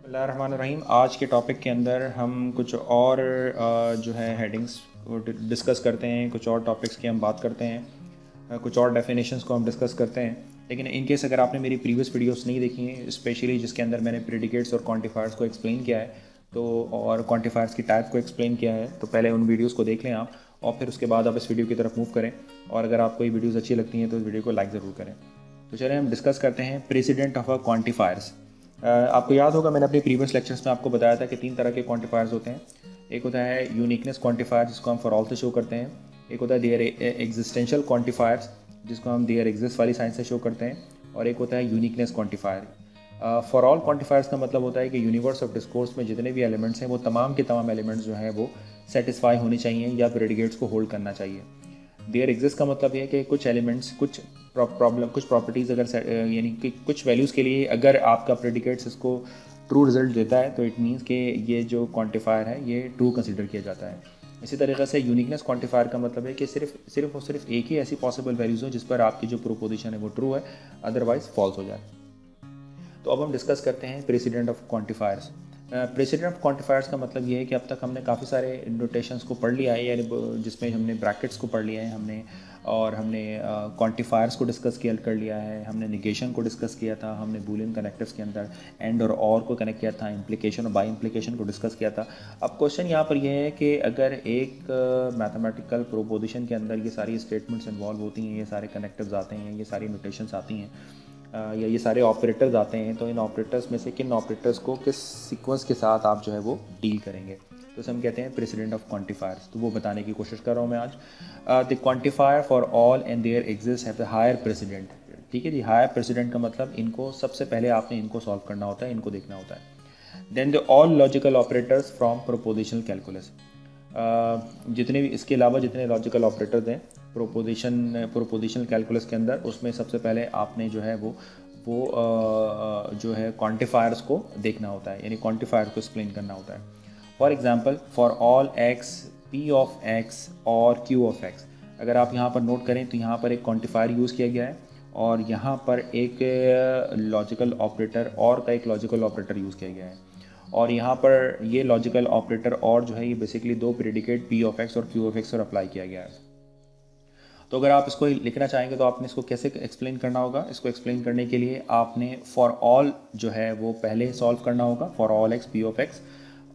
बिस्मिल्लाहिर्रहमानिर्रहीम। आज के टॉपिक के अंदर हम कुछ और जो है हेडिंग्स डिस्कस करते हैं, कुछ और टॉपिक्स की हम बात करते हैं, कुछ और डेफिनेशंस को हम डिस्कस करते हैं। लेकिन इन केस अगर आपने मेरी प्रीवियस वीडियोस नहीं देखी हैं, स्पेशली जिसके अंदर मैंने प्रेडिकेट्स और क्वांटिफायर्स को एक्सप्लेन किया है तो और क्वांटिफायर्स की टाइप को एक्सप्लेन किया है, तो पहले उन वीडियोज़ को देख लें आप, और फिर उसके बाद आप इस वीडियो की तरफ मूव करें। और अगर आपको ये वीडियोज़ अच्छी लगती हैं तो इस वीडियो को लाइक ज़रूर करें। तो चलिए हम डिस्कस करते हैं प्रेसिडेंट ऑफ अ क्वांटिफायर्स। आपको याद होगा मैंने अपनी प्रीवियस लेक्चर्स में आपको बताया था कि 3 तरह के क्वांटिफायर्स होते हैं। एक होता है यूनिकनेस क्वांटिफायर, जिसको हम फॉर ऑल से शो करते हैं। एक होता है देयर एग्जिस्टेंशियल क्वांटिफायर्स, जिसको हम देयर एग्जिस्ट वाली साइन से शो करते हैं। और एक होता है uniqueness quantifier. For all quantifiers का मतलब होता है कि यूनिवर्स ऑफ डिस्कोर्स में जितने भी एलिमेंट्स हैं वो तमाम के तमाम एलिमेंट्स जो हैं वो सेटिस्फाई होने चाहिए या प्रेडिकेट्स को होल्ड करना चाहिए। देयर एग्जिस्ट का मतलब ये है कि कुछ एलिमेंट्स, कुछ कुछ प्रॉपर्टीज़ अगर यानी कि कुछ वैल्यूज़ के लिए अगर आपका प्रेडिकेट्स इसको ट्रू रिजल्ट देता है तो इट मीन्स कि ये जो क्वांटिफायर है ये ट्रू कंसिडर किया जाता है। इसी तरीके से यूनिकनेस क्वांटिफायर का मतलब है कि सिर्फ एक ही ऐसी पॉसिबल वैल्यूज़ हो जिस पर आपकी जो प्रोपोजिशन है वो ट्रू है, अदरवाइज फॉल्स हो जाए। तो अब हम डिस्कस करते हैं president of quantifiers. President of quantifiers का मतलब ये है कि अब तक हमने काफ़ी सारे नोटेशंस को पढ़ लिया है, यानी जिसमें हमने ब्रैकेट्स को पढ़ लिया है हमने, और हमने क्वांटिफायर्स को डिस्कस कर लिया है, हमने निगेशन को डिस्कस किया था, हमने बूलियन कनेक्टिव्स के अंदर एंड और को कनेक्ट किया था, इम्प्लीकेशन और बाई इम्प्लीकेशन को डिस्कस किया था। अब क्वेश्चन यहाँ पर यह है कि अगर एक मैथमेटिकल प्रोपोजिशन के अंदर ये सारी स्टेटमेंट्स इन्वॉल्व होती हैं, ये सारे कनेक्टिव्स आते हैं, ये सारी नोटेशंस आती हैं, या ये सारे ऑपरेटर्स आते हैं, तो इन ऑपरेटर्स में से किन ऑपरेटर्स को किस सीक्वेंस के साथ आप जो है वो डील करेंगे, तो इसे हम कहते हैं प्रेसिडेंट ऑफ क्वांटिफायर्स। तो वो बताने की कोशिश कर रहा हूँ मैं आज। The quantifier for all and there exist have the higher precedence. ठीक है जी, हायर प्रेसिडेंट का मतलब इनको सबसे पहले आपने इनको सॉल्व करना होता है, इनको देखना होता है। Then the all logical operators from propositional calculus. जितने भी इसके अलावा जितने लॉजिकल ऑपरेटर्स हैं प्रोपोजिशनल कैलकुलस के अंदर, उसमें सबसे पहले आपने जो है वो जो है क्वांटिफायर्स को देखना होता है, यानी क्वांटिफायर को एक्सप्लेन करना होता है। For example, for all x P of x और क्यू ऑफ एक्स। अगर आप यहाँ पर नोट करें तो यहाँ पर एक क्वांटिफायर यूज़ किया गया है और यहाँ पर एक लॉजिकल ऑपरेटर और का एक लॉजिकल ऑपरेटर यूज़ किया गया है। और यहाँ पर ये लॉजिकल ऑपरेटर और जो है ये बेसिकली दो प्रेडिकेट पी ऑफ एक्स और क्यू ऑफ एक्स पर अप्लाई किया गया है। तो अगर आप इसको लिखना चाहेंगे तो आपने इसको कैसे एक्सप्लेन करना होगा? इसको एक्सप्लेन करने के लिए आपने फॉर ऑल जो है वो पहले सॉल्व करना होगा, for all x P of x,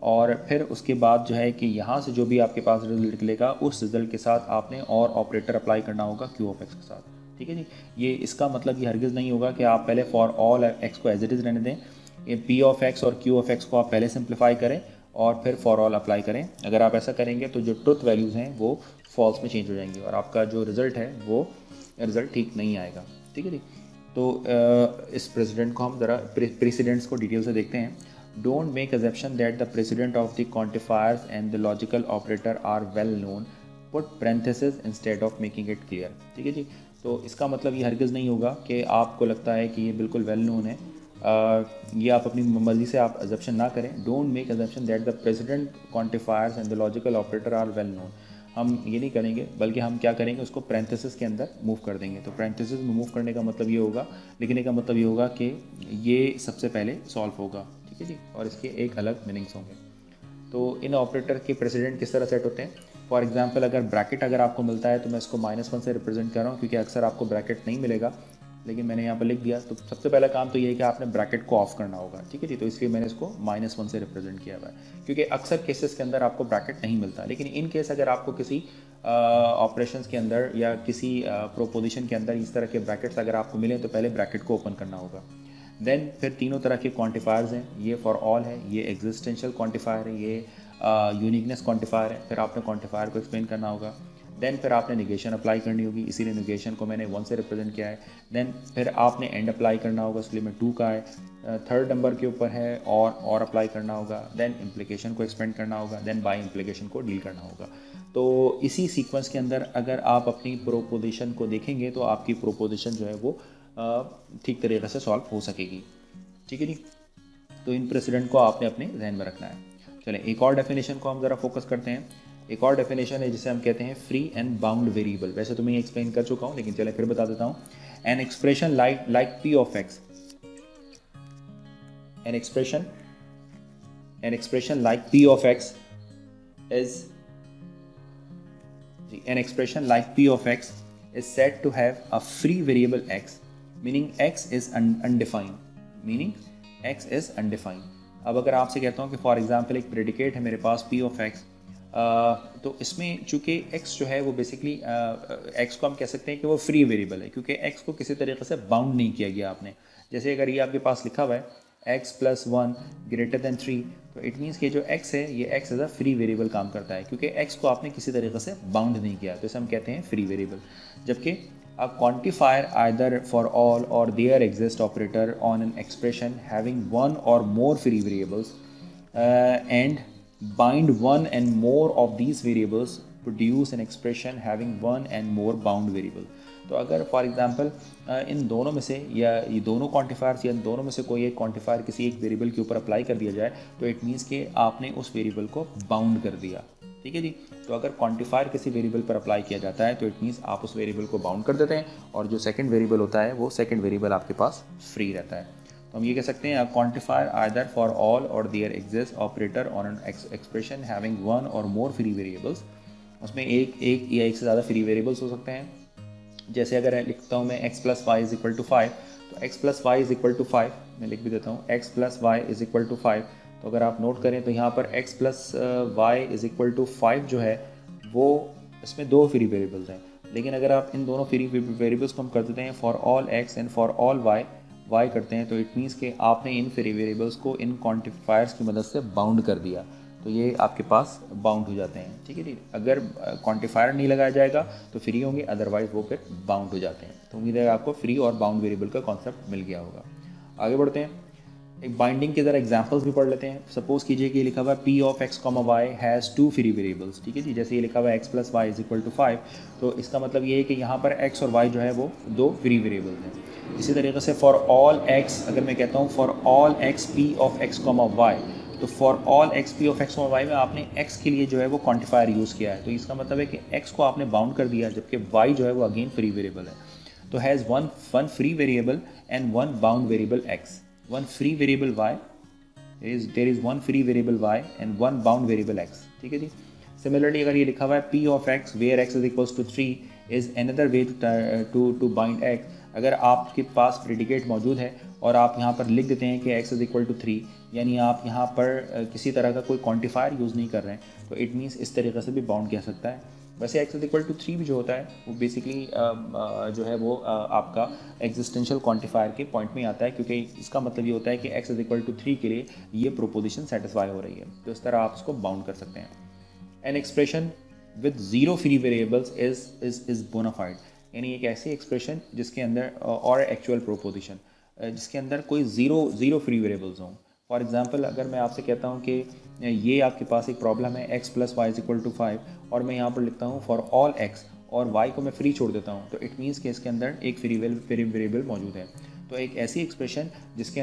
और फिर उसके बाद जो है कि यहाँ से जो भी आपके पास रिजल्ट निकलेगा उस रिजल्ट के साथ आपने और ऑपरेटर अप्लाई करना होगा क्यू ऑफ एक्स के साथ। ठीक है जी, ये इसका मतलब ये हरगिज़ नहीं होगा कि आप पहले फॉर ऑल एक्स को एज इट इज़ रहने दें, ये पी ऑफ एक्स और क्यू ऑफ एक्स को आप पहले सिंप्लीफाई करें और फिर फॉर ऑल अप्लाई करें। अगर आप ऐसा करेंगे तो जो ट्रुथ वैल्यूज़ हैं वो फॉल्स में चेंज हो जाएंगी और आपका जो रिज़ल्ट है वो रिज़ल्ट ठीक नहीं आएगा। ठीक है जी, तो इस प्रेसिडेंट को हम ज़रा प्रेसिडेंट्स को डिटेल से देखते हैं। Don't make assumption that the precedence of the quantifiers and the logical operator are well known, put parenthesis instead of making it clear. ठीक है जी, तो इसका मतलब ये हरगिज़ नहीं होगा कि आपको लगता है कि ये बिल्कुल वेल नोन है। ये आप अपनी मर्जी से आप अजम्पशन ना करें। Don't make assumption that the precedence quantifiers and the logical operator are well known. हम ये नहीं करेंगे, बल्कि हम क्या करेंगे, उसको पैरेंथेसिस के अंदर मूव कर देंगे। तो पैरेंथेसिस में मूव करने का मतलब ये होगा, लिखने का मतलब ये होगा कि ये सबसे पहले सॉल्व होगा। ठीक है जी, और इसके एक अलग मीनिंग्स होंगे। तो इन ऑपरेटर के प्रेसिडेंट किस तरह सेट होते हैं? फॉर एग्जांपल, अगर ब्रैकेट अगर आपको मिलता है तो मैं इसको -1 से रिप्रेजेंट कर रहा हूँ, क्योंकि अक्सर आपको ब्रैकेट नहीं मिलेगा, लेकिन मैंने यहाँ पर लिख दिया। तो सबसे पहला काम तो ये है कि आपने ब्रैकेट को ऑफ करना होगा। ठीक है जी, तो इसलिए मैंने इसको -1 से रिप्रेजेंट किया हुआ है, क्योंकि अक्सर केसेस के अंदर आपको ब्रैकेट नहीं मिलता। लेकिन इन केस अगर आपको किसी ऑपरेशंस के अंदर या किसी प्रोपोजिशन के अंदर इस तरह के ब्रैकेट्स अगर आपको मिले तो पहले ब्रैकेट को ओपन करना होगा। देन फिर तीनों तरह के क्वांटिफायर्स हैं, ये फॉर ऑल है, ये एग्जिस्टेंशियल क्वांटिफायर है, ये यूनिकनेस क्वांटिफायर है। फिर आपने क्वांटिफायर को एक्सप्लेन करना होगा। देन फिर आपने निगेशन अप्लाई करनी होगी, इसीलिए निगेशन को मैंने 1 से रिप्रेजेंट किया है। देन फिर आपने एंड अप्लाई करना होगा, इसलिए मैं 2 का है। थर्ड नंबर के ऊपर है और अप्लाई करना होगा। देन इम्प्लीकेशन को एक्सपेंड करना होगा। देन बाय इम्प्लीकेशन को डील करना होगा। तो इसी सीक्वेंस के अंदर अगर आप अपनी प्रोपोजिशन को देखेंगे तो आपकी प्रोपोजिशन जो है वो ठीक तरीके से सॉल्व हो सकेगी। ठीक है जी, तो इन प्रेसिडेंट को आपने अपने जहन में रखना है। चलें एक और डेफिनेशन को हम ज़रा फोकस करते हैं। एक और डेफिनेशन है जिसे हम कहते हैं फ्री एंड बाउंड वेरिएबल। वैसे तो मैं एक्सप्लेन कर चुका हूँ, लेकिन चले फिर बता देता हूँ। An expression like P of x, an expression an expression like p of x is an expression like p of x is said to have a free variable x, meaning x is undefined. अब अगर आपसे कहता हूँ कि for example एक predicate है मेरे पास p of x, तो इसमें चूँकि x जो है वो बेसिकली x को हम कह सकते हैं कि वो फ्री वेरिएबल है, क्योंकि x को किसी तरीके से बाउंड नहीं किया गया आपने। जैसे अगर ये आपके पास लिखा हुआ है x + 1 > 3, तो इट मीन्स कि जो x है ये x as a free variable काम करता है, क्योंकि x को आपने किसी तरीके से बाउंड नहीं किया, तो इसे हम कहते हैं फ्री वेरिएबल। जबकि a quantifier either for all or there exist operator on an expression having one or more free variables and bind one and more of these variables produce an expression having one and more bound variable। तो अगर for example in दोनों में से या ये दोनों quantifiers या इन दोनों में से कोई एक क्वांटिफायर किसी एक वेरिएबल के ऊपर अप्लाई कर दिया जाए, तो इट मीन्स कि आपने उस वेरिएबल को बाउंड कर दिया। ठीक है जी। तो अगर क्वांटिफायर किसी वेरिएबल पर अप्लाई किया जाता है तो इट मीन्स आप उस वेरिएबल को बाउंड कर देते हैं, और जो सेकंड वेरिएबल होता है वो सेकंड वेरिएबल आपके पास फ्री रहता है। तो हम ये कह सकते हैं quantifier either for all or there exist operator on an expression having one or more free variables. उसमें एक या एक से ज़्यादा फ्री वेरिएबल्स हो सकते हैं। जैसे अगर लिखता हूँ मैं x + y = 5, तो x + y = 5 मैं लिख भी देता हूँ, x + y = 5। तो अगर आप नोट करें तो यहाँ पर x + y = 5 जो है वो इसमें दो फ्री वेरिएबल्स हैं, लेकिन अगर आप इन दोनों फ्री वेरिएबल्स को हम कर देते हैं for all x and for all y करते हैं, तो इट मीन्स कि आपने इन फ्री वेरिएबल्स को इन क्वांटिफायर्स की मदद से बाउंड कर दिया, तो ये आपके पास बाउंड हो जाते हैं। ठीक है जी। अगर क्वांटिफायर नहीं लगाया जाएगा तो फ्री होंगे, अदरवाइज वो फिर बाउंड हो जाते हैं। तो उम्मीद है आपको फ्री और बाउंड वेरिएबल का कॉन्सेप्ट मिल गया होगा। आगे बढ़ते हैं, एक बाइंडिंग के ज़रा एग्जांपल्स भी पढ़ लेते हैं। सपोज कीजिए कि लिखा हुआ है p of x, y has 2 free variables. ठीक है जी। जैसे ये लिखा हुआ है x + y = 5, तो इसका मतलब ये है कि यहाँ पर x और y जो है वो दो फ्री वेरिएबल्स हैं। इसी तरीके से फॉर ऑल x, अगर मैं कहता हूँ for all x p of x, y, तो for all x p of x, y में आपने x के लिए जो है वो क्वांटिफायर यूज़ किया है, तो इसका मतलब है कि x को आपने बाउंड कर दिया, जबकि y जो है वो अगेन फ्री वेरिएबल है। तो has one free variable and one bound variable x, one free variable y, there is one free variable y and one bound variable x। ठीक है जी। Similarly अगर ये लिखा हुआ है p of x where x is equals to 3 is another way to bind x। अगर आपके पास predicate मौजूद है और आप यहाँ पर लिख देते हैं कि x is equal to 3, यानी आप यहाँ पर किसी तरह का कोई क्वांटिफायर यूज़ नहीं कर रहे हैं, तो इट मीन्स इस तरीके से भी बाउंड किया सकता है। वैसे x = 3 भी जो होता है वो बेसिकली जो है वो आपका एग्जिस्टेंशियल क्वांटिफायर के पॉइंट में आता है, क्योंकि इसका मतलब ये होता है कि x = 3 के लिए ये प्रोपोजिशन सेटिस्फाई हो रही है, तो इस तरह आप इसको बाउंड कर सकते हैं। An expression with 0 free variables is bona fide, यानी एक ऐसी एक्सप्रेशन जिसके अंदर और एक्चुअल प्रोपोजिशन जिसके अंदर कोई ज़ीरो फ्री वेरिएबल्स हों। फॉर एग्जांपल अगर मैं आपसे कहता हूँ कि ये आपके पास एक प्रॉब्लम है x + y = 5, और मैं यहाँ पर लिखता हूँ फॉर ऑल x और y को मैं फ्री छोड़ देता हूँ, तो इट मीन्स कि इसके अंदर एक फ्री वेरिएबल मौजूद है। तो एक ऐसी एक्सप्रेशन जिसके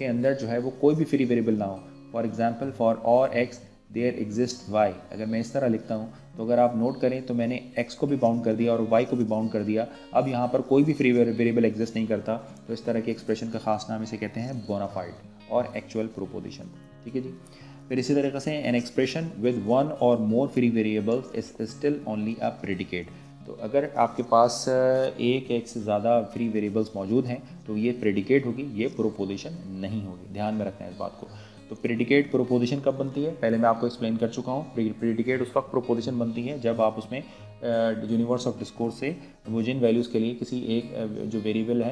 अंदर जो है वो कोई भी फ्री वेरिएबल ना हो, for example for all x there exist y, अगर मैं इस तरह लिखता हूँ तो अगर आप नोट करें तो मैंने x को भी बाउंड कर दिया और y को भी बाउंड कर दिया। अब यहाँ पर कोई भी फ्री वेरिएबल एग्जिस्ट नहीं करता, तो इस तरह के एक्सप्रेशन का खास नाम इसे कहते हैं बोनाफाइड और एक्चुअल प्रोपोजिशन। ठीक है जी। फिर इसी तरीके से N expression with one or more free variables is still only a predicate. तो अगर आपके पास एक से ज़्यादा फ्री वेरिएबल्स मौजूद हैं तो ये प्रेडिकेट होगी, ये प्रोपोजिशन नहीं होगी। ध्यान में रखना है इस बात को। तो प्रेडिकेट प्रोपोजिशन कब बनती है, पहले मैं आपको एक्सप्लेन कर चुका हूँ। प्रेडिकेट उस वक्त प्रोपोजिशन बनती है जब आप उसमें यूनिवर्स ऑफ डिस्कोर्स से वो जिन वैल्यूज़ के लिए किसी एक जो वेरिएबल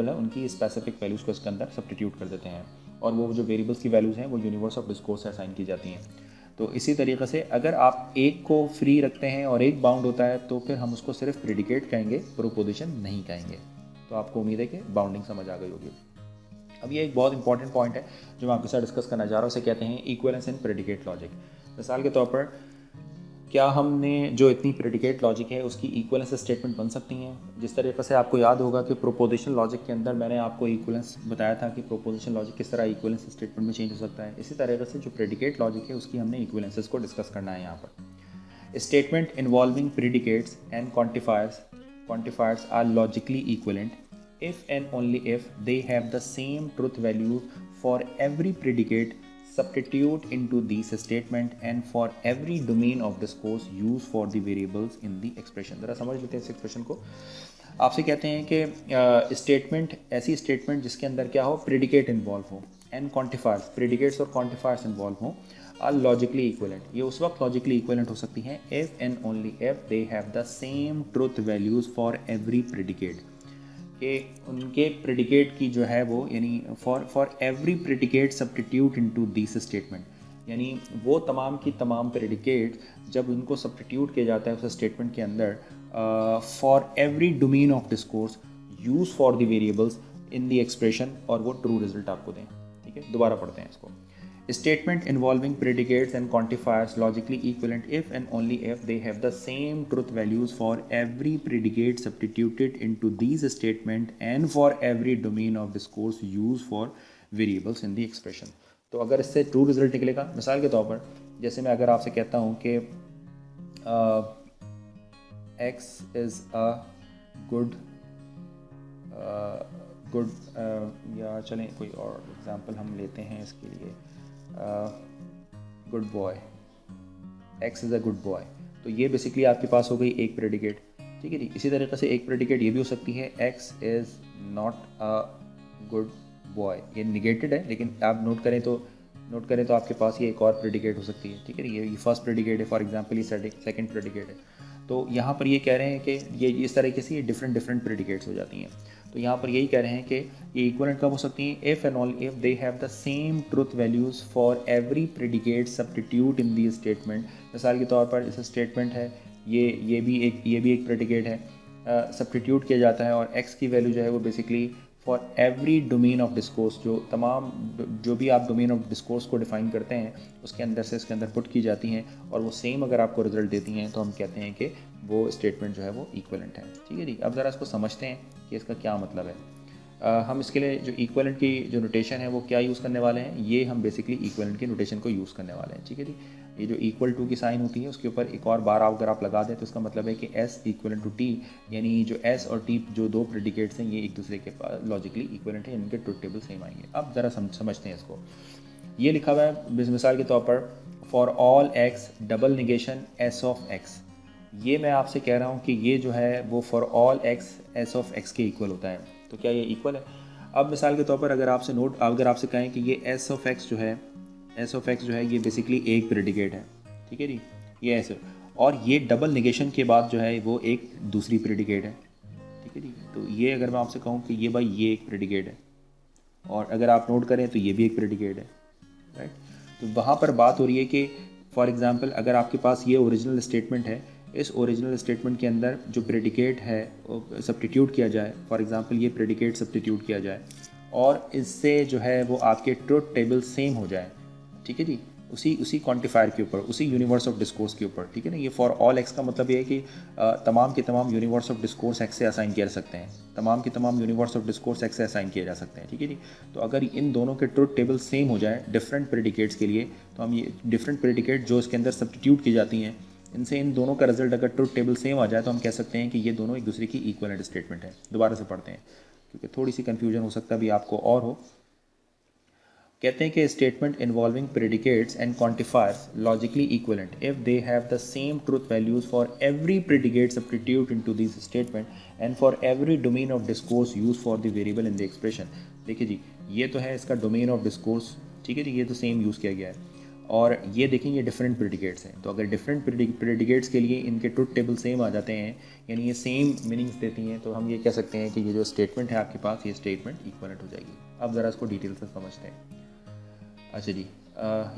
है उनकी स्पेसिफिक वैल्यूज़ को इसके अंदर सब्स्टिट्यूट कर देते हैं, और वो जो वेरिएबल्स की वैल्यूज़ हैं वो यूनिवर्स ऑफ डिस्कोर्स से असाइन की जाती हैं। तो इसी तरीके से अगर आप एक को फ्री रखते हैं और एक बाउंड होता है तो फिर हम उसको सिर्फ प्रेडिकेट कहेंगे, प्रोपोजिशन नहीं कहेंगे। तो आपको उम्मीद है कि बाउंडिंग समझ आ गई होगी। अब ये एक बहुत इंपॉर्टेंट पॉइंट है जो मैं आपके साथ डिस्कस करना चाह रहा हूँ, उसे कहते हैं इक्विवेलेंस इन प्रेडिकेट लॉजिक। मिसाल के तौर पर क्या हमने जो इतनी प्रेडिकेट लॉजिक है उसकी इक्विवेलेंस स्टेटमेंट बन सकती हैं। जिस तरीके से आपको याद होगा कि प्रोपोजिशन लॉजिक के अंदर मैंने आपको इक्विवेलेंस बताया था कि प्रोपोजिशन लॉजिक किस तरह इक्विवेलेंस स्टेटमेंट में चेंज हो सकता है, इसी तरीके से जो प्रेडिकेट लॉजिक है उसकी हमने इक्विवेलेंसेस को डिस्कस करना है यहाँ पर। Statement involving predicates and quantifiers are logically equivalent if and only if they have the same truth value for every predicate substitute into this statement and for every domain of discourse use for the variables in the expression। ज़रा समझ लेते हैं इस expression को। आपसे कहते हैं कि स्टेटमेंट, ऐसी स्टेटमेंट जिसके अंदर क्या हो, प्रेडिकेट इन्वॉल्व हो एंड क्वांटिफायर्स, प्रेडिकेट्स और क्वांटिफायर्स इन्वॉल्व हो, आर लॉजिकली इक्वलेंट। ये उस वक्त लॉजिकली इक्वलेंट हो सकती हैं if and only if they have the same truth values for every predicate, कि उनके प्रेडिकेट की जो है वो, यानी for every predicate substitute into this statement, यानी वो तमाम की तमाम प्रेडिकेट जब उनको सब्स्टिट्यूट किया जाता है उस स्टेटमेंट के अंदर, for every domain of discourse use for the variables in the expression, और वो ट्रू रिजल्ट आपको दें। ठीक है, दोबारा पढ़ते हैं इसको। Statement involving predicates and quantifiers logically equivalent if and only if they have the same truth values for every predicate substituted into these statement and for every domain of discourse used for variables in the expression। तो अगर इससे true result निकलेगा, मिसाल के तौर पर जैसे मैं अगर आपसे कहता हूँ कि x इज़ अ गुड या चलें कोई और एग्जांपल हम लेते हैं इसके लिए, good boy, x is a good boy. तो ये बेसिकली आपके पास हो गई एक प्रेडिकेट। ठीक है जी। इसी तरीके से एक प्रेडिकेट ये भी हो सकती है, x is not a good boy. ये निगेटेड है, लेकिन आप नोट करें तो आपके पास ये एक और प्रेडिकेट हो सकती है। ठीक है, ये फर्स्ट प्रेडिकेट है, फॉर एग्जांपल ये सेकंड प्रेडिकेट है। तो यहाँ पर ये कह रहे हैं कि ये इस तरीके से ये डिफरेंट प्रेडिकेट्स हो जाती हैं। तो यहाँ पर यही कह रहे हैं कि ये इक्वलेंट कब हो सकती हैं, if and only if they have the same truth values for every predicate substitute in the statement. मिसाल के तौर पर इस स्टेटमेंट है, ये भी एक प्रेडिकेट है, सब्स्टिट्यूट किया जाता है और x की वैल्यू जो है वो basically for every domain of discourse, जो भी आप डोमेन ऑफ डिस्कोर्स को डिफाइन करते हैं उसके अंदर से इसके अंदर पुट की जाती हैं, और वो सेम अगर आपको रिजल्ट देती हैं तो हम कहते हैं कि वो स्टेटमेंट जो है वो इक्वलेंट है। ठीक है जी। अब ज़रा इसको समझते हैं कि इसका क्या मतलब है। हम इसके लिए जो इक्वलेंट की जो नोटेशन है वो क्या यूज़ करने वाले हैं, ये हम बेसिकली इक्वलेंट की नोटेशन को यूज़ करने वाले हैं। ठीक है जी। ये जो इक्वल टू की साइन होती है उसके ऊपर एक और बार अगर आप लगा दें तो इसका मतलब है कि s इक्वलेंट टू t, यानी जो s और t जो दो प्रेडिकेट्स हैं ये एक दूसरे के लॉजिकली इक्वलेंट है, इनके ट्रुथ टेबल सेम आएंगे। अब ज़रा समझते हैं इसको। ये लिखा हुआ है मिसाल के तौर पर for all x double negation s of x। ये मैं आपसे कह रहा हूँ कि ये जो है वो for all x s of x के इक्वल होता है। तो क्या ये इक्वल है? अब मिसाल के तौर पर अगर आपसे कहें कि ये s ऑफ x जो है ये बेसिकली एक प्रेडिकेट है। ठीक है जी, ये ऐसे, और ये डबल निगेशन के बाद जो है वो एक दूसरी प्रेडिकेट है। ठीक है जी। तो ये अगर मैं आपसे कहूँ कि ये भाई ये एक प्रेडिकेट है, और अगर आप नोट करें तो ये भी एक प्रेडिकेट है, राइट। तो वहाँ पर बात हो रही है कि फॉर एग्जांपल अगर आपके पास ये ओरिजिनल स्टेटमेंट है, इस ओरिजिनल स्टेटमेंट के अंदर जो प्रेडिकेट है सब्स्टिट्यूट किया जाए, फॉर एग्जांपल ये प्रेडिकेट सब्स्टिट्यूट किया जाए और इससे जो है वो आपके ट्रुथ टेबल सेम हो जाए। ठीक है जी, उसी क्वांटिफायर के ऊपर, उसी यूनिवर्स ऑफ डिस्कोर्स के ऊपर। ठीक है ना। ये फॉर ऑल एक्स का मतलब ये है कि तमाम के तमाम यूनिवर्स ऑफ डिस्कोर्स एक्स से असाइन किए जा सकते हैं, तमाम के तमाम यूनिवर्स ऑफ डिस्कोर्स एक्स से असाइन किए जा सकते हैं। ठीक है जी। तो अगर इन दोनों के ट्रुथ टेबल सेम हो जाए डिफरेंट प्रेडिकेट्स के लिए, तो हम ये डिफरेंट प्रेडिकेट जो इसके अंदर सब्स्टिट्यूट की जाती हैं, इनसे इन दोनों का रिजल्ट अगर ट्रुथ टेबल सेम आ जाए तो हम कह सकते हैं कि ये दोनों एक दूसरे की इक्वलेंट स्टेटमेंट है। दोबारा से पढ़ते हैं क्योंकि थोड़ी सी कन्फ्यूजन हो सकता है भी आपको और हो। कहते हैं कि statement involving predicates and quantifiers logically equivalent if they have the same truth values for every predicate substitute into this statement and for every domain of discourse use for the variable in the expression. देखिए जी, ये तो है इसका domain of discourse. ठीक है जी, ये तो same use किया गया है, और ये देखें ये डिफरेंट प्रेडिकेट्स हैं। तो अगर डिफरेंट प्रेडिकेट्स के लिए इनके ट्रुथ टेबल सेम आ जाते हैं, यानी ये सेम मीनिंग्स देती हैं, तो हम ये कह सकते हैं कि ये जो स्टेटमेंट है आपके पास, ये स्टेटमेंट इक्वलेंट हो जाएगी। अब ज़रा इसको डिटेल से समझते हैं। अच्छा जी,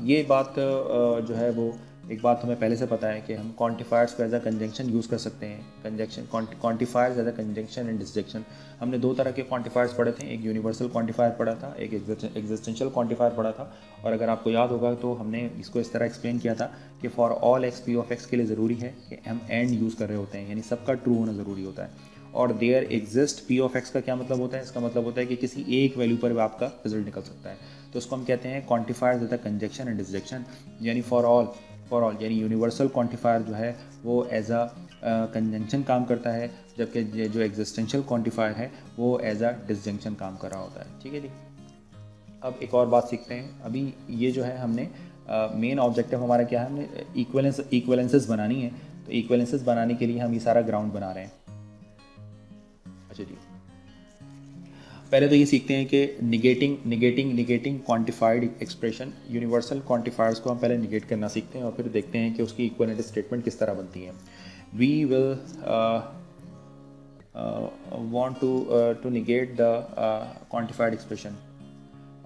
ये बात जो है वो एक बात हमें पहले से पता है कि हम क्वांटिफायर्स को एज अ कंजंक्शन यूज़ कर सकते हैं। Conjunction quantifiers as a conjunction and disjunction. हमने दो तरह के क्वांटिफायर्स पढ़े थे, एक यूनिवर्सल क्वांटिफायर पढ़ा था, एक एग्जिस्टेंशियल क्वांटिफायर पढ़ा था। और अगर आपको याद होगा तो हमने इसको इस तरह एक्सप्लेन किया था कि for all x P of x के लिए ज़रूरी है कि हम एंड यूज़ कर रहे होते हैं, यानी सबका ट्रू होना ज़रूरी होता है। और there exist P of x का क्या मतलब होता है? इसका मतलब होता है कि किसी एक वैल्यू पर आपका रिजल्ट निकल सकता है। तो उसको हम कहते हैं quantifiers as a conjunction and disjunction, यानी फॉर ऑल यानी यूनिवर्सल क्वांटिफायर जो है वो एज अ कंजंक्शन काम करता है, जबकि जो एग्जिस्टेंशियल क्वांटिफायर है वो एज अ डिसजंक्शन काम कर रहा होता है। ठीक है जी। अब एक और बात सीखते हैं। अभी ये जो है हमने मेन ऑब्जेक्टिव हमारा क्या है, हमने इक्वलेंसेस बनानी है। तो इक्वलेंसेस बनाने के लिए हम ये सारा ग्राउंड बना रहे हैं। अच्छा जी, पहले तो ये सीखते हैं कि negating quantified expression, universal quantifiers को हम पहले निगेट करना सीखते हैं और फिर देखते हैं कि उसकी इक्विवेलेंट स्टेटमेंट किस तरह बनती है। We will want to negate the quantified expression.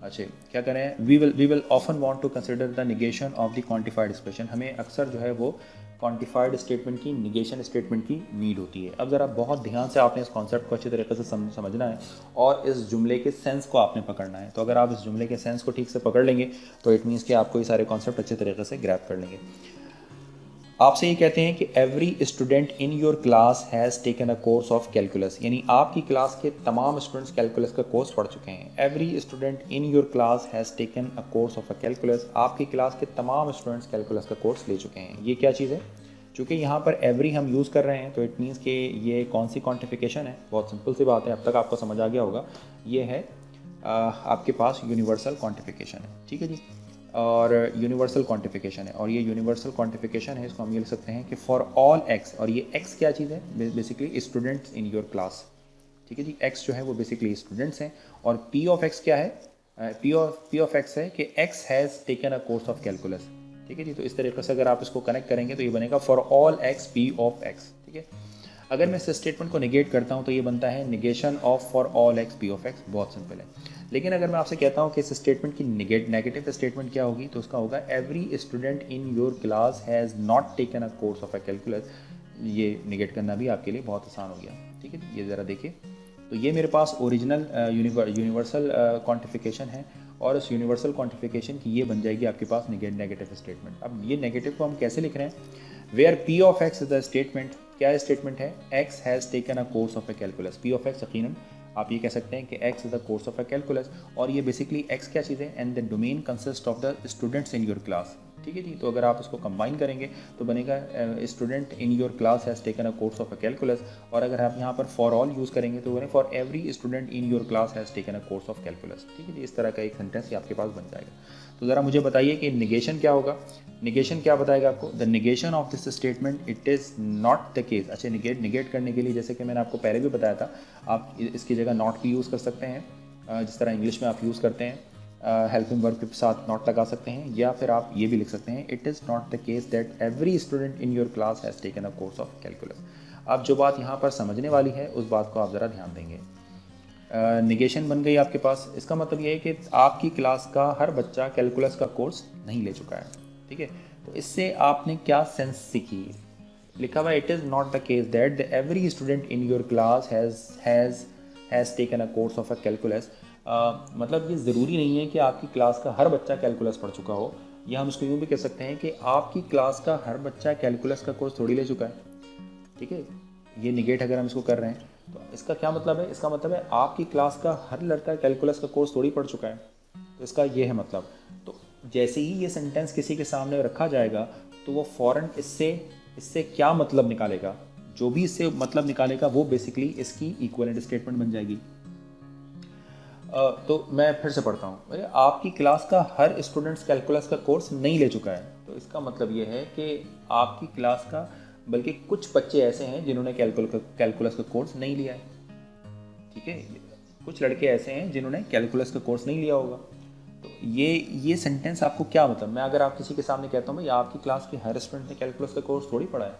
अच्छा, क्या करें, we will often want to consider the negation of the quantified expression. हमें अक्सर जो है वो क्वांटिफाइड स्टेटमेंट की निगेशन स्टेटमेंट की नीड होती है। अब ज़रा बहुत ध्यान से आपने इस कॉन्सेप्ट को अच्छी तरीके से समझना है और इस जुमले के सेंस को आपने पकड़ना है। तो अगर आप इस जुमले के सेंस को ठीक से पकड़ लेंगे तो इट मीन्स कि आपको ये सारे कॉन्सेप्ट अच्छे तरीके से ग्रैब कर लेंगे। आपसे ये कहते हैं कि every student in your class has taken a course of calculus, यानी आपकी क्लास के तमाम स्टूडेंट्स कैलकुलस का कोर्स पढ़ चुके हैं। Every student in your class has taken a course of a calculus, आपकी क्लास के तमाम स्टूडेंट्स कैलकुलस का कोर्स ले चुके हैं। ये क्या चीज़ है? चूँकि यहाँ पर एवरी हम यूज़ कर रहे हैं तो इट मीन्स कि ये कौन सी क्वान्टिफिकेशन है। बहुत सिंपल सी बात है, अब तक आपको समझ आ गया होगा। ये है आपके पास यूनिवर्सल क्वान्टिफिकेशन है, ठीक है जी। और यूनिवर्सल क्वांटिफिकेशन है, और ये यूनिवर्सल क्वांटिफिकेशन है, इसको हम ये लिख सकते हैं कि फॉर ऑल एक्स। और ये एक्स क्या चीज़ है? Basically students in your class, ठीक है जी। एक्स जो है वो बेसिकली स्टूडेंट्स हैं। और पी ऑफ एक्स क्या है? पी ऑफ एक्स है कि x has taken a course of calculus, ठीक है जी। तो इस तरीके से अगर आप इसको कनेक्ट करेंगे तो ये बनेगा for all x P of x, ठीक है। अगर मैं इस स्टेटमेंट को निगेट करता हूँ तो ये बनता है negation of for all x P of x. बहुत सिंपल है। लेकिन अगर मैं आपसे कहता हूँ कि इस स्टेटमेंट की नेगेटिव स्टेटमेंट क्या होगी, तो उसका होगा every student in your class has not taken a course of a calculus. ये निगेट करना भी आपके लिए बहुत आसान हो गया, ठीक है। ये ज़रा देखिए, तो ये मेरे पास ओरिजिनल यूनिवर्सल क्वांटिफिकेशन है और इस यूनिवर्सल क्वांटिफिकेशन की ये बन जाएगी आपके पास नेगेटिव स्टेटमेंट। अब ये नेगेटिव को हम कैसे लिख रहे हैं? Where P of x is the statement. क्या स्टेटमेंट है? X has taken a course of a calculus. P of x यकीनन आप ये कह सकते हैं कि x is the course of a calculus, और ये बेसिकली x क्या चीज़ है? And the domain consist of the students in your class, ठीक है जी। तो अगर आप इसको कंबाइन करेंगे तो बनेगा student in your class has taken a course of a calculus. और अगर आप यहाँ पर फॉर ऑल यूज़ करेंगे तो बने for every student in your class has taken a course of calculus, ठीक है जी। इस तरह का एक सेंटेंस आपके पास बन जाएगा। तो ज़रा मुझे बताइए कि निगेशन क्या होगा? निगेशन क्या बताएगा आपको? The negation of this statement it is not the case. अच्छा, निगेट करने के लिए जैसे कि मैंने आपको पहले भी बताया था, आप इसकी जगह नॉट भी यूज़ कर सकते हैं, जिस तरह इंग्लिश में आप यूज़ करते हैं हेल्पिंग वर्ब के साथ नॉट लगा सकते हैं, या फिर आप ये भी लिख सकते हैं it is not the case that every student in your class has taken a course of calculus. अब जो बात यहाँ पर समझने वाली है उस बात को आप ज़रा ध्यान देंगे। निगेशन बन गई आपके पास। इसका मतलब ये है कि आपकी क्लास का हर बच्चा कैलकुलस का कोर्स नहीं ले चुका है, ठीक है। तो इससे आपने क्या सेंस सीखी? लिखा हुआ it is not the case that the every student in your class has taken a course of a calculus. मतलब ये ज़रूरी नहीं है कि आपकी क्लास का हर बच्चा कैलकुलस पढ़ चुका हो, या हम इसको यूँ भी कह सकते हैं कि आपकी क्लास का हर बच्चा कैलकुलस का कोर्स थोड़ी ले चुका है, ठीक है। ये निगेट अगर हम इसको कर रहे हैं तो इसका क्या मतलब है? इसका मतलब है आपकी क्लास का हर लड़का कैलकुलस का कोर्स थोड़ी पढ़ चुका है, तो इसका ये है मतलब। तो जैसे ही ये सेंटेंस किसी के सामने रखा जाएगा तो वो फ़ौरन इससे क्या मतलब निकालेगा, जो भी इससे मतलब निकालेगा वो बेसिकली इसकी इक्विवेलेंट स्टेटमेंट बन जाएगी। तो मैं फिर से पढ़ता हूँ। आपकी क्लास का हर स्टूडेंट्स कैलकुलस का कोर्स नहीं ले चुका है, तो इसका मतलब ये है कि आपकी क्लास का बल्कि कुछ बच्चे ऐसे हैं जिन्होंने कैलकुलस का कोर्स नहीं लिया है, ठीक है। कुछ लड़के ऐसे हैं जिन्होंने कैलकुलस का कोर्स नहीं लिया होगा। तो ये सेंटेंस आपको क्या मतलब? मैं अगर आप किसी के सामने कहता हूँ भाई आपकी क्लास के हर स्टूडेंट ने कैलकुलस का कोर्स थोड़ी पढ़ा है,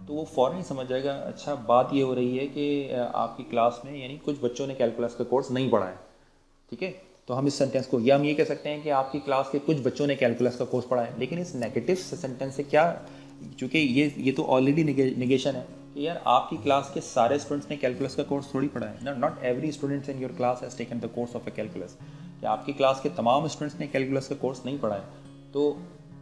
तो वो फ़ौरन ही समझ जाएगा अच्छा बात ये हो रही है कि आपकी क्लास में यानी कुछ बच्चों ने कैलकुलस का कोर्स नहीं पढ़ा है, ठीक है। तो हम इस सेंटेंस को, या हम ये कह सकते हैं कि आपकी क्लास के कुछ बच्चों ने कैलकुलस का कोर्स पढ़ा है। लेकिन इस नेगेटिव सेंटेंस से क्या, चूँकि ये तो ऑलरेडी निगेशन है कि यार आपकी क्लास के सारे स्टूडेंट्स ने कैलकुलस का कोर्स थोड़ी पढ़ा है। Not every students in your class has taken the course of a calculus. कि आपकी क्लास के तमाम स्टूडेंट्स ने कैलकुलस का कोर्स नहीं पढ़ा है, तो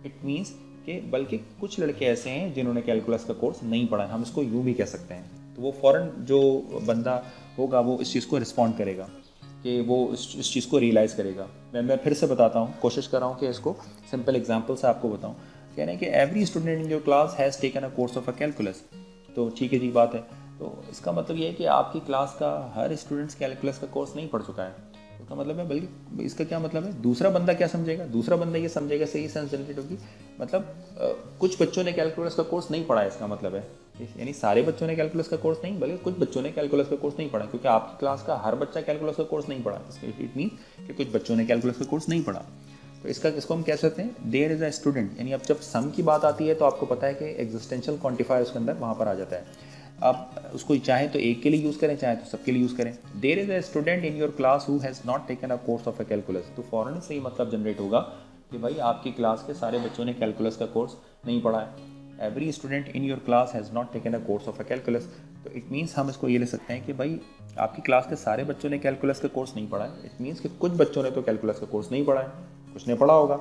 इट मीन्स कि बल्कि कुछ लड़के ऐसे हैं जिन्होंने कैलकुलस का कोर्स नहीं पढ़ा है, हम इसको यूँ भी कह सकते हैं। तो वो फ़ौरन जो बंदा होगा वो इस चीज़ को रिस्पॉन्ड करेगा, कि वो इस चीज़ को रियलाइज़ करेगा। मैं फिर से बताता हूँ, कोशिश कर रहा हूँ कि इसको सिंपल एग्जांपल से आपको बताऊँ। कह रहे हैं कि every student in your class has taken a course of a calculus. तो ठीक है जी, बात है। तो इसका मतलब ये है कि आपकी क्लास का हर स्टूडेंट्स कैलकुलस का कोर्स नहीं पढ़ चुका है। तो उसका मतलब है, बल्कि इसका क्या मतलब है, दूसरा बंदा क्या समझेगा, दूसरा बंदा ये समझेगा से ही सेंस जनरेट होगी। मतलब कुछ बच्चों ने कैलकुलस का कोर्स नहीं पढ़ा है, इसका मतलब है, यानी सारे बच्चों ने कैलकुलस का कोर्स नहीं, बल्कि कुछ बच्चों ने कैलकुलस का कोर्स नहीं पढ़ा, क्योंकि आपकी क्लास का हर बच्चा कैलकुलस का कोर्स नहीं पढ़ा, इट मीन कि कुछ बच्चों ने कैलकुलस का कोर्स नहीं पढ़ा। तो इसको हम कह सकते हैं देयर इज़ अ स्टूडेंट, यानी अब जब सम की बात आती है तो आपको पता है कि एग्जिस्टेंशियल क्वांटिफायर उसके अंदर वहाँ पर आ जाता है। आप उसको चाहे तो एक के लिए यूज़ करें, चाहे तो सबके लिए यूज़ करें। There is a student in your class who has not taken a course of a calculus, तो फ़ौरन से ही मतलब जनरेट होगा कि भाई आपकी क्लास के सारे बच्चों ने कैलकुलस का कोर्स नहीं पढ़ा है। Every student in your class has not taken a course of a calculus, तो इट मीन्स हम इसको ये ले सकते हैं कि भाई आपकी क्लास के सारे बच्चों ने कैलकुलस का कोर्स नहीं पढ़ा है। इट मीन्स कि कुछ बच्चों ने तो कैलकुलस का कोर्स नहीं पढ़ा है, कुछ ने पढ़ा होगा।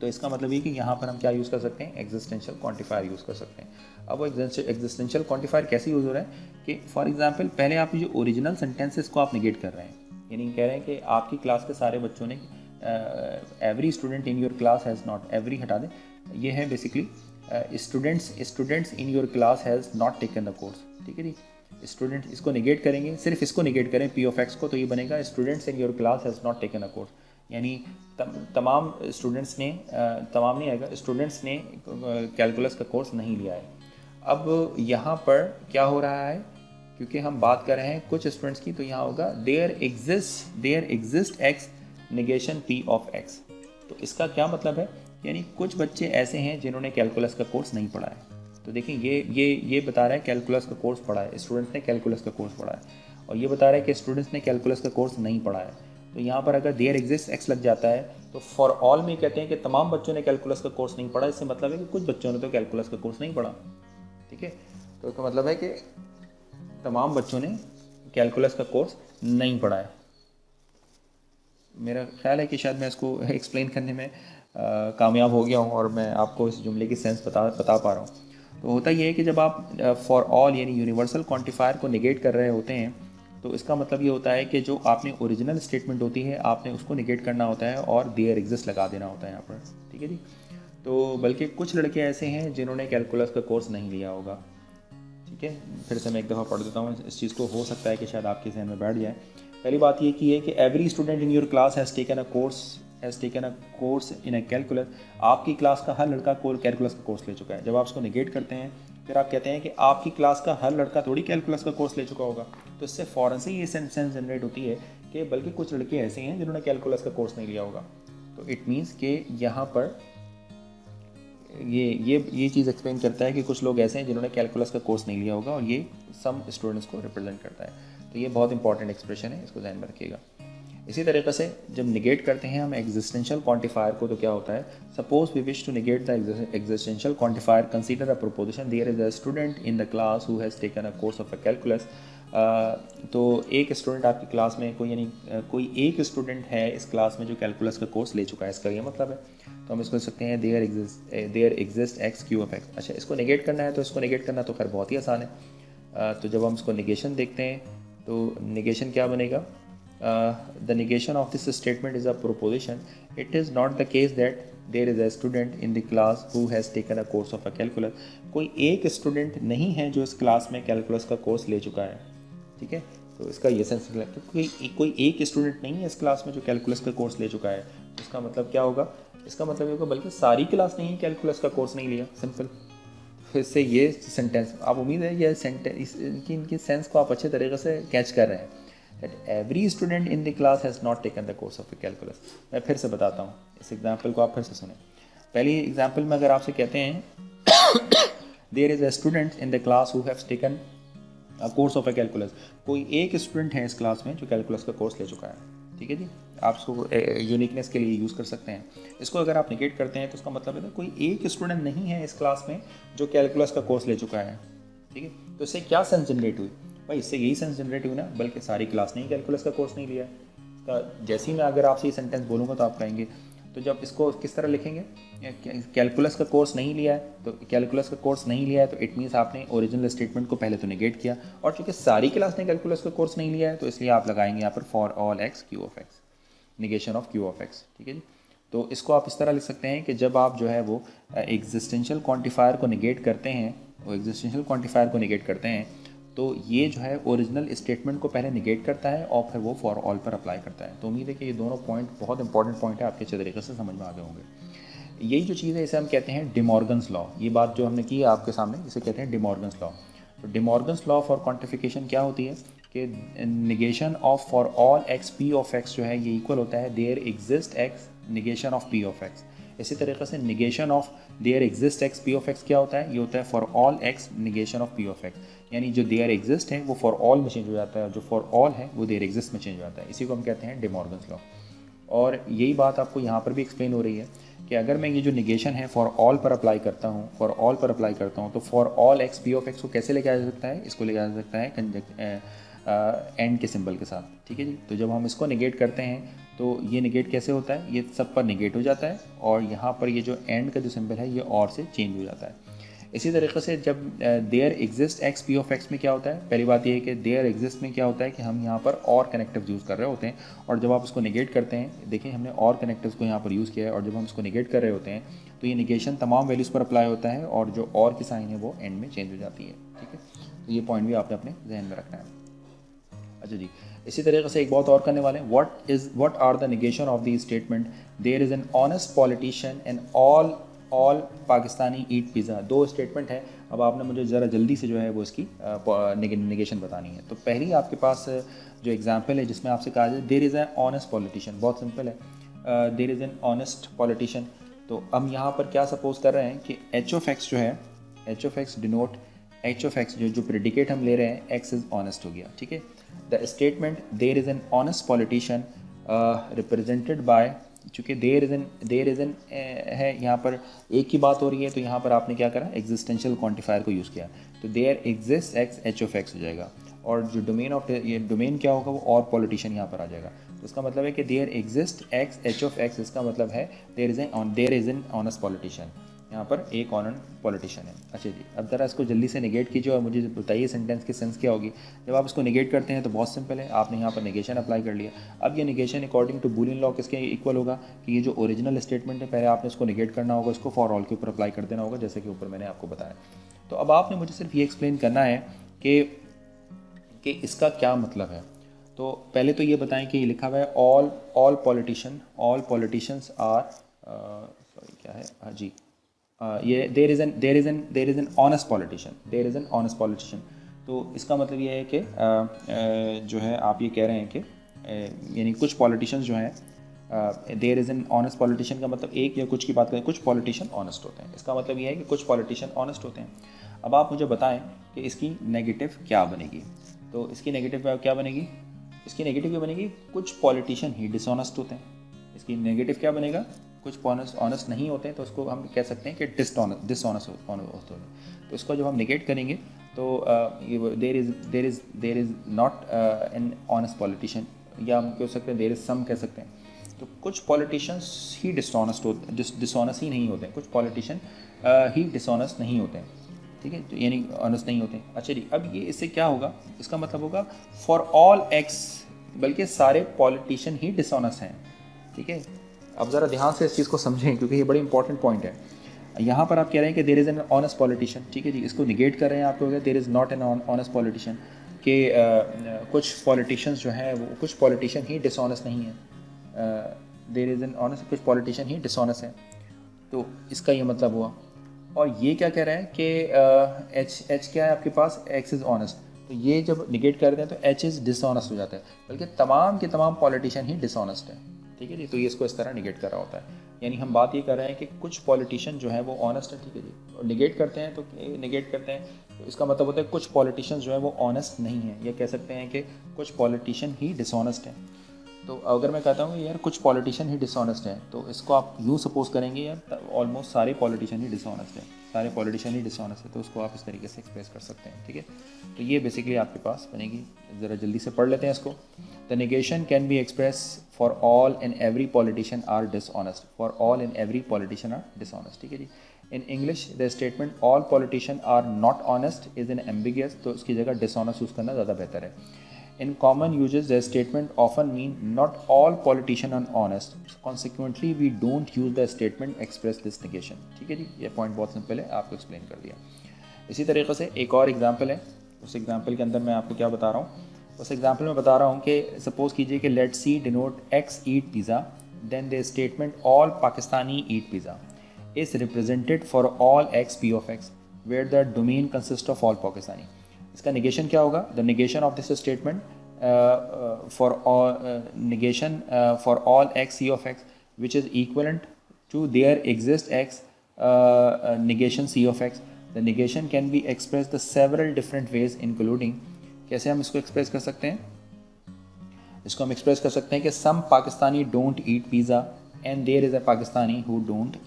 तो इसका मतलब ये कि यहाँ पर हम क्या यूज़ कर सकते हैं, एग्जिस्टेंशियल क्वांटिफायर यूज़ कर सकते हैं। अब वो एग्जिस्टेंशियल क्वांटिफायर कैसे यूज़ हो रहा है कि फॉर एग्जांपल पहले आप जो ओरिजिनल सेंटेंसेस को आप निगेट कर रहे हैं, यानी कह रहे हैं कि आपकी क्लास के सारे बच्चों ने, every student in your class has not, every हटा दें, ये है basically students in your class has not taken the course, ठीक है जी। स्टूडेंट, इसको निगेट करेंगे, सिर्फ इसको निगेट करें पी ऑफ एक्स को, तो ये बनेगा students in your class has not taken a course, यानी तमाम स्टूडेंट्स ने, तमाम नहीं आएगा, स्टूडेंट्स ने कैलकुलस का कोर्स नहीं लिया है। अब यहाँ पर क्या हो रहा है, क्योंकि हम बात कर रहे हैं कुछ स्टूडेंट्स की, तो यहाँ होगा there exist x negation P of x. तो इसका क्या मतलब है, यानी कुछ बच्चे ऐसे हैं जिन्होंने कैलकुलस का कोर्स नहीं पढ़ा है। तो देखिए ये बता रहा है कैलकुलस का कोर्स पढ़ा है, स्टूडेंट्स ने कैलकुलस का कोर्स पढ़ा है, और ये बता रहा है कि स्टूडेंट्स ने कैलकुलस का कोर्स नहीं पढ़ा है। तो यहाँ पर अगर देयर एग्जिस्ट एक्स लग जाता है तो फॉर ऑल में कहते हैं कि तमाम बच्चों ने कैलकुलस का कोर्स नहीं पढ़ा, इससे मतलब है कि कुछ बच्चों ने तो कैलकुलस का कोर्स नहीं पढ़ा, ठीक है। तो इसका मतलब है कि तमाम बच्चों ने कैलकुलस का कोर्स नहीं पढ़ा है। मेरा ख्याल है कि शायद मैं इसको एक्सप्लेन करने में कामयाब हो गया हूँ और मैं आपको इस जुमले की सेंस बता पा रहा हूँ। तो होता ये है कि जब आप फॉर ऑल यानी यूनिवर्सल क्वांटिफायर को निगेट कर रहे होते हैं, तो इसका मतलब ये होता है कि जो आपने ओरिजिनल स्टेटमेंट होती है आपने उसको निगेट करना होता है और देयर एग्जिस्ट लगा देना होता है यहाँ पर, ठीक है जी। तो बल्कि कुछ लड़के ऐसे हैं जिन्होंने कैलकुलस का कोर्स नहीं लिया होगा, ठीक है। फिर से मैं एक दफ़ा पढ़ देता हूँ इस चीज़ को, हो सकता है कि शायद आपके जहन में बैठ जाए। पहली बात ये की है कि every student in your class has taken a course in a calculus. आपकी क्लास का हर लड़का कैलकुलस का कोर्स ले चुका है। जब आप उसको निगेट करते हैं फिर आप कहते हैं कि आपकी क्लास का हर लड़का थोड़ी कैलकुलस का कोर्स ले चुका होगा, तो इससे फ़ौरन से ये सेंस जनरेट होती है कि बल्कि कुछ लड़के ऐसे हैं जिन्होंने कैलकुलस का कोर्स नहीं लिया होगा। तो इट मीन्स कि यहाँ पर ये चीज़ एक्सप्लेन करता है कि कुछ लोग ऐसे हैं जिन्होंने कैलकुलस का कोर्स नहीं लिया होगा, और ये सम स्टूडेंट्स को रिप्रेजेंट करता है। तो ये बहुत इंपॉर्टेंट एक्सप्रेशन है, इसको ध्यान में रखिएगा। इसी तरीके से जब निगेट करते हैं हम एग्जिस्टेंशियल क्वांटिफायर को, तो क्या होता है, suppose we wish to negate the existential quantifier, consider a proposition there is a student in the class who has taken a course of a calculus. तो एक स्टूडेंट आपकी क्लास में कोई एक स्टूडेंट है इस क्लास में जो कैलकुलस का कोर्स ले चुका है, इसका ये मतलब है। तो हम इसको लिख सकते हैं there exist x Q of x. अच्छा, इसको निगेट करना है, तो इसको निगेट करना तो खैर बहुत ही आसान है। तो जब हम इसको निगेशन देखते हैं तो निगेशन क्या बनेगा, the negation of this statement is a proposition. It is not the case that there is a student in the class who has taken a course of a calculus. कोई एक student नहीं है जो इस class में calculus का course ले चुका है, ठीक है। तो इसका ये सेंस निकला कि कोई एक स्टूडेंट नहीं है इस क्लास में जो कैलकुलस का कोर्स ले चुका है। तो इसका मतलब क्या होगा, इसका मतलब ये होगा बल्कि सारी क्लास नहीं कैलकुलस का कोर्स नहीं लिया, सिंपल। फिर से ये सेंटेंस, आप उम्मीद है ये सेंटेंस इनकी सेंस को आप अच्छे तरीके से कैच कर रहे हैं, that every student in the class has not taken the course of calculus। मैं फिर से बताता हूँ, इस एग्जाम्पल को आप फिर से सुने। पहली एग्जाम्पल में अगर आपसे कहते हैं there is a student in the class who has taken a course of a calculus, कोई एक स्टूडेंट है इस क्लास में जो कैलकुलस का कोर्स ले चुका है, ठीक है जी। आप इसको यूनिकनेस के लिए यूज़ कर सकते हैं। इसको अगर आप निगेट करते हैं तो उसका मतलब है कोई एक स्टूडेंट नहीं है इस क्लास में जो कैलकुलस का कोर्स ले चुका है, ठीक है। तो इससे क्या सेंस जनरेट हुई, भाई इससे यही सेंस जनरेट हुई ना, बल्कि सारी क्लास ने कैलकुलस का कोर्स नहीं लिया है। इसका जैसे ही मैं अगर आपसे ये सेंटेंस बोलूँगा तो आप कहेंगे, तो जब इसको किस तरह लिखेंगे, कैलकुलस का कोर्स नहीं लिया है, तो कैलकुलस का कोर्स नहीं लिया है तो इट मीन्स आपने ओरिजिनल स्टेटमेंट को पहले तो निगेट किया, और चूंकि सारी क्लास ने कैलकुलस का कोर्स नहीं लिया है तो इसलिए आप लगाएंगे यहाँ पर for all x Q of x, negation of Q of x, ठीक है जी। तो इसको आप इस तरह लिख सकते हैं कि जब आप जो है वो एग्जिस्टेंशियल क्वांटिफायर को निगेट करते हैं, वो एग्जिस्टेंशियल क्वांटिफायर को निगेट करते हैं, तो ये जो है ओरिजिनल स्टेटमेंट को पहले निगेट करता है और फिर वो फॉर ऑल पर अप्लाई करता है। तो उम्मीद है कि ये दोनों पॉइंट बहुत इंपॉर्टेंट पॉइंट है, आपके अच्छे तरीके से समझ में आ गए होंगे। यही जो चीज़ है इसे हम कहते हैं डिमॉर्गन्स लॉ। ये बात जो हमने की है आपके सामने, इसे कहते हैं डिमॉर्गन्स लॉ। तो डिमॉर्गन्स लॉ फॉर क्वांटिफिकेशन क्या होती है कि negation of for all x P of x जो है ये इक्वल होता है there exist x negation of P of x. इसी तरीके से negation of there exist x P of x क्या होता है, ये होता है for all x negation of P of x. यानी जो देयर एग्जिस्ट है वो फॉर ऑल में चेंज हो जाता है और जो फॉर ऑल है वो देयर एग्जिस्ट में चेंज हो जाता है। इसी को हम कहते हैं डिमॉर्गन्स लॉ। और यही बात आपको यहाँ पर भी एक्सप्लेन हो रही है कि अगर मैं ये जो निगेशन है फॉर ऑल पर अप्लाई करता हूँ, फॉर ऑल पर अप्लाई करता हूँ, तो for all x P of x को कैसे लेके आ सकता है, इसको लेके आ सकता है एंड के सिंबल के साथ। ठीक है जी। तो जब हम इसको निगेट करते हैं तो ये निगेट कैसे होता है, ये सब पर निगेट हो जाता है और यहाँ पर ये जो एंड का जो सिंबल है ये और से चेंज हो जाता है। इसी तरीके से जब there exist x P of x में क्या होता है, पहली बात ये है कि देयर एग्जिस्ट में क्या होता है कि हम यहाँ पर और कनेक्टिव यूज़ कर रहे होते हैं और जब आप उसको निगेट करते हैं, देखिए हमने और कनेक्टिव्स को यहाँ पर यूज़ किया है और जब हम इसको निगेट कर रहे होते हैं तो ये निगेशन तमाम वैल्यूज़ पर अप्लाई होता है और जो और की साइन है वो एंड में चेंज हो जाती है। ठीक है, तो ये पॉइंट भी आपने अपने जहन में रखना है। अच्छा जी, इसी तरीके से एक बात और करने वाले हैं, what are the negation of the statement there is an honest politician and all Pakistani eat pizza. दो स्टेटमेंट है, अब आपने मुझे ज़रा जल्दी से जो है वो इसकी निगेशन बतानी है। तो पहली आपके पास जो एग्जांपल है जिसमें आपसे कहा जाए there is an honest politician, बहुत सिंपल है, there is an honest politician. तो हम यहाँ पर क्या सपोज कर रहे हैं कि एच ऑफ एक्स जो है, H of x denote H of x जो प्रेडिकेट हम ले रहे हैं एक्स इज़ ऑनेस्ट हो गया। ठीक है, the statement there is an honest politician represented by, चूँकि देयर इज़ एन है यहाँ पर एक की बात हो रही है तो यहाँ पर आपने क्या करा, एग्जिस्टेंशियल क्वांटिफायर को यूज़ किया। तो there exist x H of x हो जाएगा और जो डोमेन ऑफ ये डोमेन क्या होगा वो और पॉलिटिशियन यहाँ पर आ जाएगा। तो इसका मतलब है कि there exist x H of x, इसका मतलब है there is an honest politician, यहाँ पर एक ऑनेस्ट पॉलिटिशियन है। अच्छा जी, अब ज़रा इसको जल्दी से निगेट कीजिए और मुझे बताइए सेंटेंस की सेंस क्या होगी। जब आप इसको निगेट करते हैं तो बहुत सिंपल है, आपने यहाँ पर निगेशन अप्लाई कर लिया। अब ये negation according to Boolean law किसके इक्वल होगा कि ये जो ओरिजिनल स्टेटमेंट है पहले आपने इसको निगेट करना होगा, इसको फॉर ऑल के ऊपर अप्लाई कर देना होगा, जैसे कि ऊपर मैंने आपको बताया। तो अब आपने मुझे सिर्फ ये एक्सप्लेन करना है कि इसका क्या मतलब है। तो पहले तो ये बताएं कि ये लिखा हुआ है ऑल पॉलिटिशियंस आर, सॉरी क्या है, हाँ जी, ये there is an honest politician. तो इसका मतलब ये है कि जो है आप ये कह रहे हैं कि यानी कुछ पॉलिटिशियंस जो हैं, there is an honest politician का मतलब एक या कुछ की बात करें, कुछ पॉलिटिशियन ऑनेस्ट होते हैं, इसका मतलब ये है कि कुछ पॉलिटिशियन ऑनेस्ट होते हैं। अब आप मुझे बताएं कि इसकी नेगेटिव क्या बनेगी। तो इसकी नेगेटिव क्या बनेगी, इसकी नेगेटिव क्या बनेगी, कुछ पॉलिटिशियन ही डिसऑनेस्ट होते हैं। इसकी नेगेटिव क्या बनेगा, कुछ ऑनेस्ट नहीं होते हैं, तो उसको हम कह सकते हैं कि डिसऑनेस्ट होते हैं। तो इसको जब हम निगेट करेंगे तो there is not an honest politician, या हम कह सकते हैं देयर इज़ सम कह सकते हैं। तो कुछ पॉलिटिशियंस ही डिसऑनेस्ट ही नहीं होते हैं, कुछ पॉलिटिशियन ही डिसऑनेस्ट नहीं होते हैं। ठीक है, तो यानी ऑनेस्ट नहीं होते हैं। अच्छा जी, अब ये इससे क्या होगा, इसका मतलब होगा फॉर ऑल एक्स, बल्कि सारे पॉलिटिशियन ही डिसऑनेस्ट हैं। ठीक है, अब ज़रा ध्यान से इस चीज़ को समझें क्योंकि ये बड़ी इंपॉर्टेंट पॉइंट है। यहाँ पर आप कह रहे हैं कि there is an honest politician, ठीक है जी, इसको निगेट कर रहे हैं आपको, there is not an honest politician, कि कुछ पॉलिटिशियंस जो हैं वो कुछ पॉलिटिशियन ही डिसऑनेस्ट नहीं है, देयर इज़ एन ऑनेस्ट, कुछ पॉलिटिशियन ही डिसऑनेस्ट हैं। तो इसका ये मतलब हुआ। और ये क्या कह रहा है कि एच क्या है आपके पास, एक्स इज़ ऑनेस्ट। तो ये जब निगेट करते हैं तो एच इज़ डिसऑनेस्ट हो जाता है, बल्कि तमाम के तमाम पॉलिटिशियन ही डिसऑनेस्ट है। ठीक है जी, तो ये इसको इस तरह निगेट कर रहा होता है। यानी हम बात ये कर रहे हैं कि कुछ पॉलिटिशियन जो है वो ऑनेस्ट है। ठीक है जी, और निगेट करते हैं तो इसका मतलब होता है कुछ पॉलिटिशियन जो है वो ऑनेस्ट नहीं है, या कह सकते हैं कि कुछ पॉलिटिशियन ही डिसऑनेस्ट हैं। तो अगर मैं कहता हूँ यार कुछ पॉलिटिशियन ही डिसऑनेस्ट हैं, तो इसको आप यूँ सपोज करेंगे यार ऑलमोस्ट सारे पॉलिटिशियन ही डिसऑनेस्ट हैं, सारे पॉलिटिशियन ही डिसऑनेस्ट है, तो उसको आप इस तरीके से एक्सप्रेस कर सकते हैं। ठीक है, तो ये बेसिकली आपके पास बनेगी। ज़रा जल्दी से पढ़ लेते हैं इसको। The negation can be express for all and every politician are dishonest, for all and every politician are dishonest. ठीक है जी, in English the statement all politician are not honest is an ambiguous, तो इसकी जगह dishonest use करना ज़्यादा बेहतर है। In common uses, the statement often mean not all politicians are honest. Consequently, we don't use the statement express this negation. ठीक है जी, ये पॉइंट बहुत सिंपल है, आपको एक्सप्लेन कर दिया। इसी तरीके से एक और एग्जांपल है उस एग्जाम्पल के अंदर मैं आपको क्या बता रहा हूँ, उस एग्जाम्पल में बता रहा हूँ कि सपोज़ कीजिए कि let C denote x eat pizza, then the statement all Pakistani eat pizza is represented for all x p of x where the domain consists of all Pakistani. इसका negation क्या होगा? The negation of this statement for all x c of x which is equivalent to there exists x negation c of x. The negation can be expressed the several different ways including, कैसे हम इसको express कर सकते हैं? इसको हम express कर सकते हैं कि some Pakistani don't eat pizza and there is a Pakistani who don't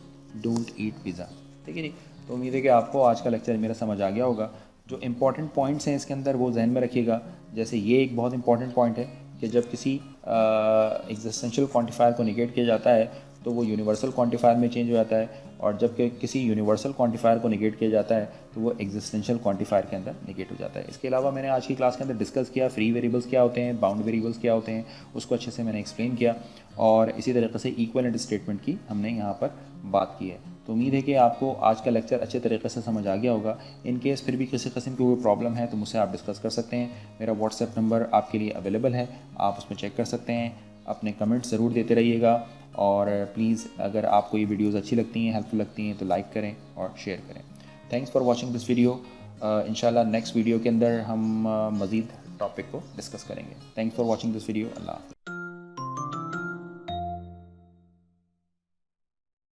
eat pizza. ठीक है जी। तो उम्मीद है कि आपको आज का लेक्चर मेरा समझ आ गया होगा। जो इंपॉर्टेंट पॉइंट्स हैं इसके अंदर वो जहन में रखिएगा। जैसे ये एक बहुत इंपॉर्टेंट पॉइंट है कि जब किसी एग्जिस्टेंशियल क्वांटिफायर को निगेट किया जाता है तो वो यूनिवर्सल क्वांटिफायर में चेंज हो जाता है, और जब किसी यूनिवर्सल क्वांटिफायर को निगेट किया जाता है तो वो एग्जिस्टेंशियल क्वांटिफायर के अंदर निगेट हो जाता है। इसके अलावा मैंने आज की क्लास के अंदर डिस्कस किया फ्री वेरिएबल्स क्या होते हैं, बाउंड वेरिएबल्स क्या होते हैं, उसको अच्छे से मैंने एक्सप्लेन किया, और इसी तरीके से इक्विवेलेंट स्टेटमेंट की हमने यहाँ पर बात की है। तो उम्मीद है कि आपको आज का लेक्चर अच्छे तरीके से समझ आ गया होगा। इन केस फिर भी किसी किस्म की कोई प्रॉब्लम है तो मुझसे आप डिस्कस कर सकते हैं। मेरा व्हाट्सएप नंबर आपके लिए अवेलेबल है, आप उसमें चेक कर सकते हैं। अपने कमेंट्स ज़रूर देते रहिएगा, और प्लीज़ अगर आपको ये वीडियोज़ अच्छी लगती हैं, हेल्पफुल लगती हैं तो लाइक करें और शेयर करें। Thanks for watching this video. इंशाल्लाह नेक्स्ट वीडियो के अंदर हम मज़ीद टॉपिक को डिस्कस करेंगे। Thanks for watching this video. Allah.